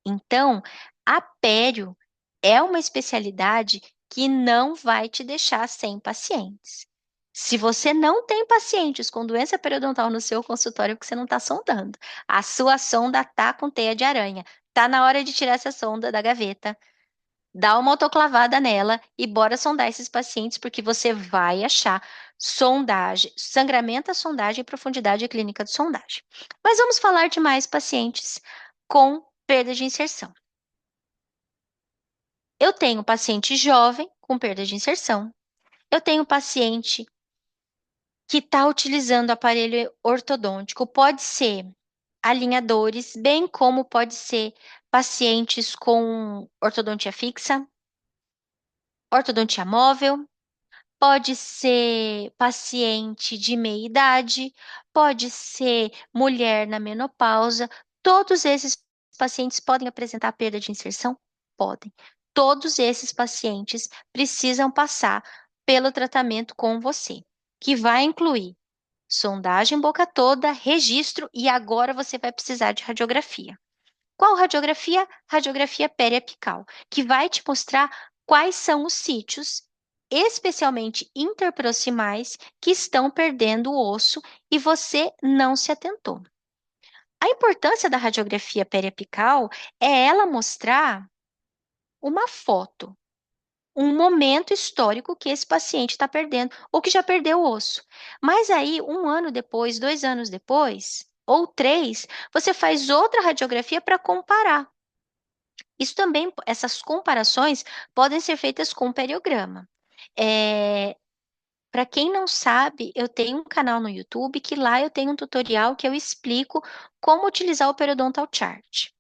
Então, a pério é uma especialidade que não vai te deixar sem pacientes. Se você não tem pacientes com doença periodontal no seu consultório, é porque você não está sondando. A sua sonda está com teia de aranha. Está na hora de tirar essa sonda da gaveta, dá uma autoclavada nela e bora sondar esses pacientes, porque você vai achar sondagem, sangramento à sondagem e profundidade clínica de sondagem. Mas vamos falar de mais pacientes com perda de inserção. Eu tenho paciente jovem com perda de inserção. Eu tenho paciente que está utilizando aparelho ortodôntico. Pode ser alinhadores, bem como pode ser pacientes com ortodontia fixa, ortodontia móvel. Pode ser paciente de meia idade, pode ser mulher na menopausa. Todos esses pacientes podem apresentar perda de inserção? Podem. Todos esses pacientes precisam passar pelo tratamento com você, que vai incluir sondagem boca toda, registro e agora você vai precisar de radiografia. Qual radiografia? Radiografia periapical, que vai te mostrar quais são os sítios, especialmente interproximais, que estão perdendo o osso e você não se atentou. A importância da radiografia periapical é ela mostrar uma foto, um momento histórico que esse paciente está perdendo ou que já perdeu o osso. Mas aí, um ano depois, 2 anos depois, ou 3, você faz outra radiografia para comparar. Isso também, essas comparações podem ser feitas com periograma. Para quem não sabe, eu tenho um canal no YouTube que lá eu tenho um tutorial que eu explico como utilizar o Periodontal Chart.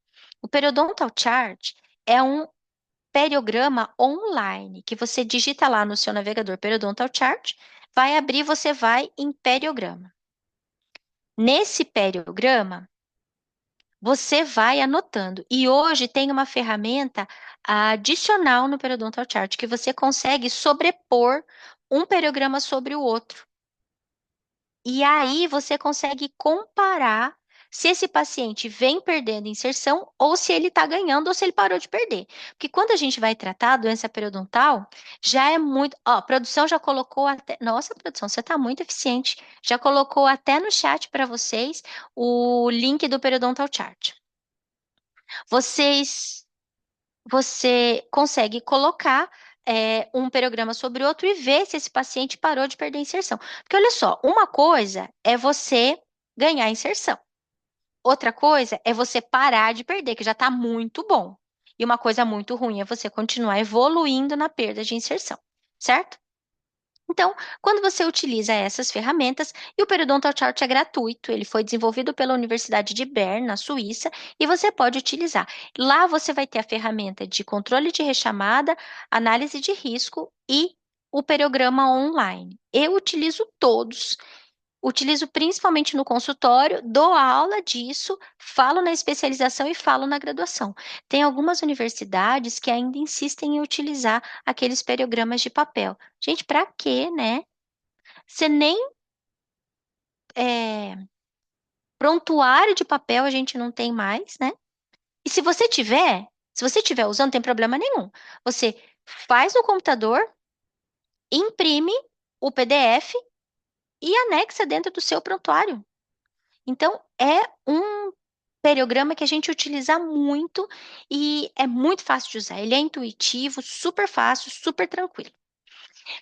O Periodontal Chart é um periograma online que você digita lá no seu navegador Periodontal Chart, vai abrir, você vai em periograma. Nesse periograma, você vai anotando. E hoje tem uma ferramenta adicional no Periodontal Chart que você consegue sobrepor um periograma sobre o outro. E aí você consegue comparar se esse paciente vem perdendo inserção ou se ele está ganhando ou se ele parou de perder. Porque quando a gente vai tratar a doença periodontal, já é muito. Ó, a produção já colocou até. Nossa, produção, você está muito eficiente. Já colocou até no chat para vocês o link do Periodontal Chart. Vocês, você consegue colocar um periograma sobre outro e ver se esse paciente parou de perder a inserção. Porque olha só, uma coisa é você ganhar a inserção. Outra coisa é você parar de perder, que já está muito bom. E uma coisa muito ruim é você continuar evoluindo na perda de inserção, certo? Então, quando você utiliza essas ferramentas, e o Periodontal Chart é gratuito, ele foi desenvolvido pela Universidade de Bern, na Suíça, e você pode utilizar. Lá você vai ter a ferramenta de controle de rechamada, análise de risco e o periograma online. Eu utilizo todos. Utilizo principalmente no consultório, dou aula disso, falo na especialização e falo na graduação. Tem algumas universidades que ainda insistem em utilizar aqueles periogramas de papel. Gente, para quê, né? Você nem prontuário de papel a gente não tem mais, né? E se você tiver usando, não tem problema nenhum. Você faz no computador, imprime o PDF e anexa dentro do seu prontuário. Então, é um periograma que a gente utiliza muito e é muito fácil de usar. Ele é intuitivo, super fácil, super tranquilo.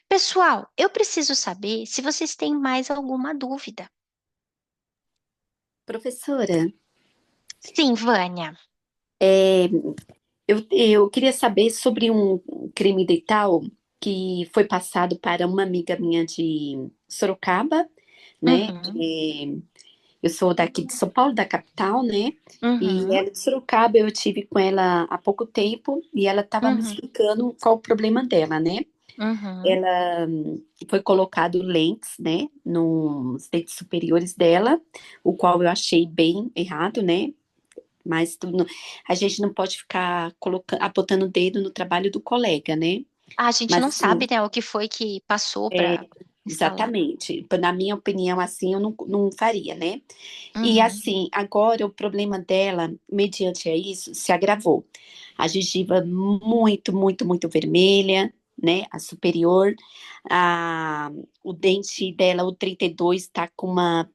Pessoal, eu preciso saber se vocês têm mais alguma dúvida. Professora, Sim, Vânia. eu queria saber sobre um creme dental que foi passado para uma amiga minha de Sorocaba, né? Uhum, Eu sou daqui de São Paulo, da capital, né? E uhum, ela de Sorocaba, eu tive com ela há pouco tempo e ela estava me uhum, explicando qual o problema dela, né? uhum, Ela foi colocado lentes, né, nos dentes superiores dela, o qual eu achei bem errado, né? Mas a gente não pode ficar colocando, apontando o dedo no trabalho do colega, né? Ah, a gente Mas não assim, sabe, né, o que foi que passou para instalar. exatamente. Na minha opinião, assim, eu não faria, né? E Uhum, assim, agora o problema dela, mediante a isso, se agravou. A gengiva muito, muito, muito vermelha, né? A superior. A, o dente dela, o 32, está com uma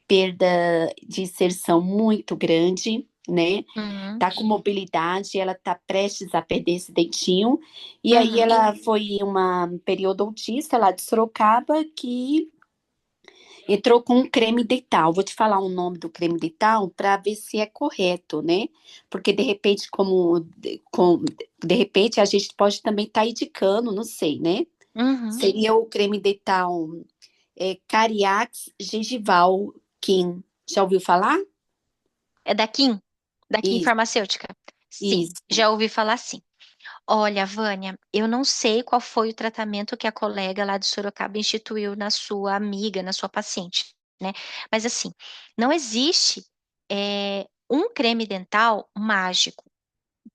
perda de inserção muito grande, né? uhum, Tá com mobilidade, ela tá prestes a perder esse dentinho. E aí uhum. ela foi uma periodontista lá de Sorocaba que entrou com um creme dental. Vou te falar o nome do creme dental para ver se é correto, né? Porque de repente, de repente a gente pode também estar indicando, não sei, né? Uhum. Seria o creme dental Cariax Gengival King. Já ouviu falar? É da Kim Isso, Farmacêutica. Sim, isso. já ouvi falar sim. Olha, Vânia, eu não sei qual foi o tratamento que a colega lá de Sorocaba instituiu na sua amiga, na sua paciente, né? Mas assim, não existe um creme dental mágico,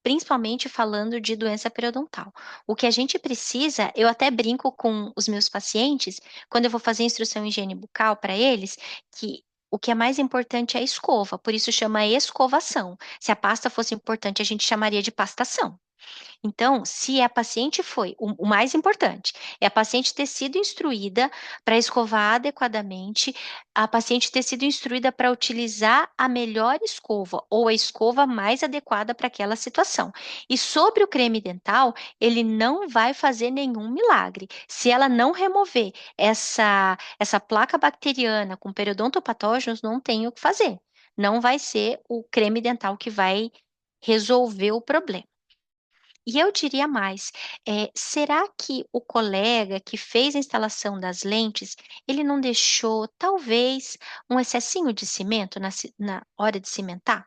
principalmente falando de doença periodontal. O que a gente precisa, eu até brinco com os meus pacientes, quando eu vou fazer instrução em higiene bucal para eles, que o que é mais importante é a escova, por isso chama escovação. Se a pasta fosse importante, a gente chamaria de pastação. Então, se a paciente foi, o mais importante, é a paciente ter sido instruída para escovar adequadamente, a paciente ter sido instruída para utilizar a melhor escova ou a escova mais adequada para aquela situação. E sobre o creme dental, ele não vai fazer nenhum milagre. Se ela não remover essa placa bacteriana com periodontopatógenos, não tem o que fazer. Não vai ser o creme dental que vai resolver o problema. E eu diria mais, será que o colega que fez a instalação das lentes, ele não deixou talvez um excessinho de cimento na hora de cimentar?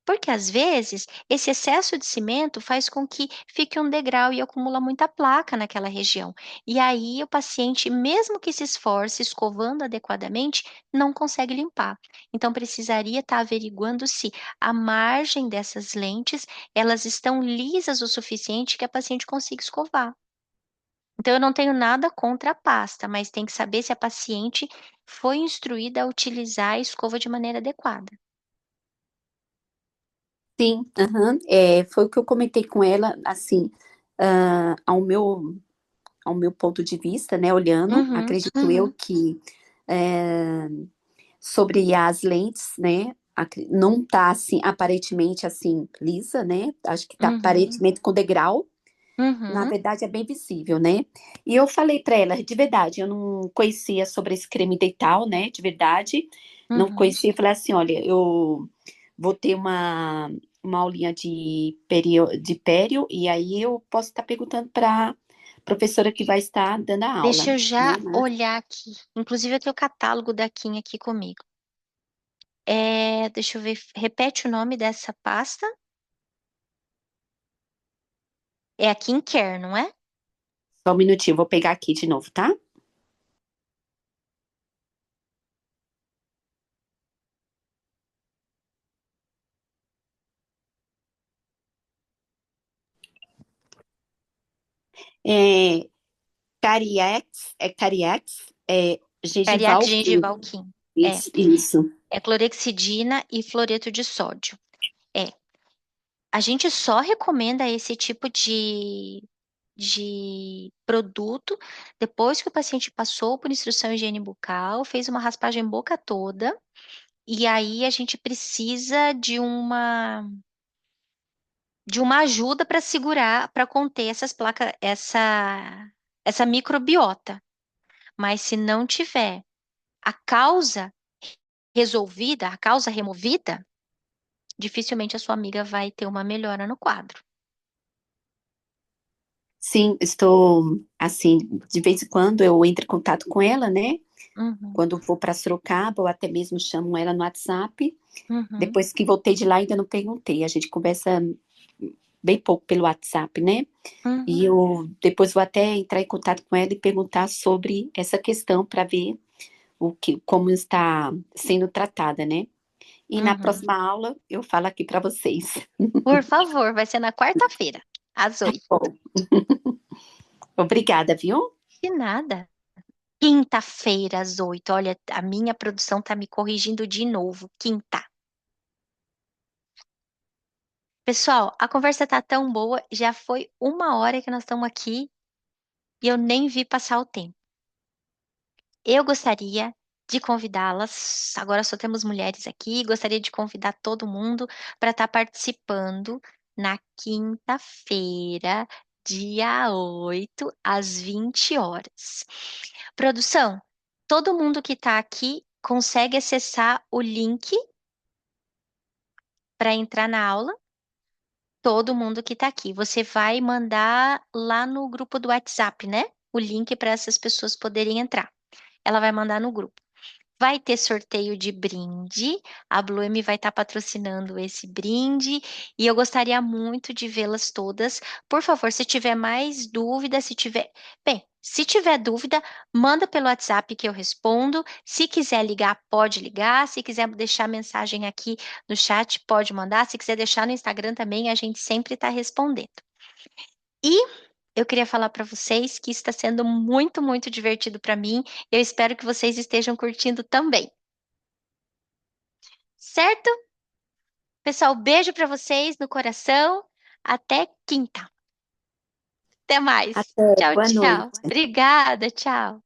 Porque às vezes esse excesso de cimento faz com que fique um degrau e acumula muita placa naquela região. E aí o paciente, mesmo que se esforce escovando adequadamente, não consegue limpar. Então precisaria estar averiguando se a margem dessas lentes, elas estão lisas o suficiente que a paciente consiga escovar. Então eu não tenho nada contra a pasta, mas tem que saber se a paciente foi instruída a utilizar a escova de maneira adequada. Sim, aham. Foi o que eu comentei com ela, assim, ao meu ponto de vista, né, olhando, Uhum, acredito eu que é, sobre as lentes, né, não tá assim, aparentemente assim, lisa, né, acho que tá uhum. aparentemente com degrau, na Uhum, verdade é bem visível, né, e eu falei para ela, de verdade, eu não conhecia sobre esse creme dental, né, de verdade, não uhum. conhecia, falei assim, olha, eu vou ter uma aulinha de pério, e aí eu posso estar perguntando para professora que vai estar dando a aula, Deixa eu né? já olhar aqui. Inclusive, eu tenho o catálogo da Kim aqui comigo. Deixa eu ver. Repete o nome dessa pasta. É a Kim Care, não é? Só um minutinho, vou pegar aqui de novo, tá? É Cariex, Cariex, Cariac gengival Gengival King. Kim. Isso. É clorexidina e fluoreto de sódio. É, a gente só recomenda esse tipo de produto depois que o paciente passou por instrução de higiene bucal, fez uma raspagem boca toda, e aí a gente precisa de uma ajuda para segurar, para conter essas placas, essa microbiota. Mas se não tiver a causa resolvida, a causa removida, dificilmente a sua amiga vai ter uma melhora no quadro. Sim, estou assim, de vez em quando eu entro em contato com ela, né? Uhum, Quando vou para Sorocaba, ou até mesmo chamo ela no WhatsApp. uhum, Depois que voltei de lá, ainda não perguntei. A gente conversa bem pouco pelo WhatsApp, né? E uhum, eu depois vou até entrar em contato com ela e perguntar sobre essa questão para ver como está sendo tratada, né? E na uhum. próxima aula eu falo aqui para vocês. Por favor, vai ser na quarta-feira, às 8. Bom, obrigada, viu? De nada. Quinta-feira, às 8. Olha, a minha produção tá me corrigindo de novo. Quinta. Pessoal, a conversa tá tão boa, já foi 1 hora que nós estamos aqui e eu nem vi passar o tempo. Eu gostaria de convidá-las, agora só temos mulheres aqui, gostaria de convidar todo mundo para estar participando na quinta-feira, dia 8, às 20 horas. Produção, todo mundo que está aqui consegue acessar o link para entrar na aula? Todo mundo que está aqui. Você vai mandar lá no grupo do WhatsApp, né? O link para essas pessoas poderem entrar. Ela vai mandar no grupo. Vai ter sorteio de brinde. A Blume vai estar patrocinando esse brinde e eu gostaria muito de vê-las todas. Por favor, se tiver mais dúvida, se tiver dúvida, manda pelo WhatsApp que eu respondo. Se quiser ligar, pode ligar. Se quiser deixar mensagem aqui no chat, pode mandar. Se quiser deixar no Instagram também, a gente sempre está respondendo. E eu queria falar para vocês que está sendo muito, muito divertido para mim. Eu espero que vocês estejam curtindo também. Certo? Pessoal, beijo para vocês no coração. Até quinta. Até mais. Até, Tchau, boa tchau. noite. Obrigada, tchau.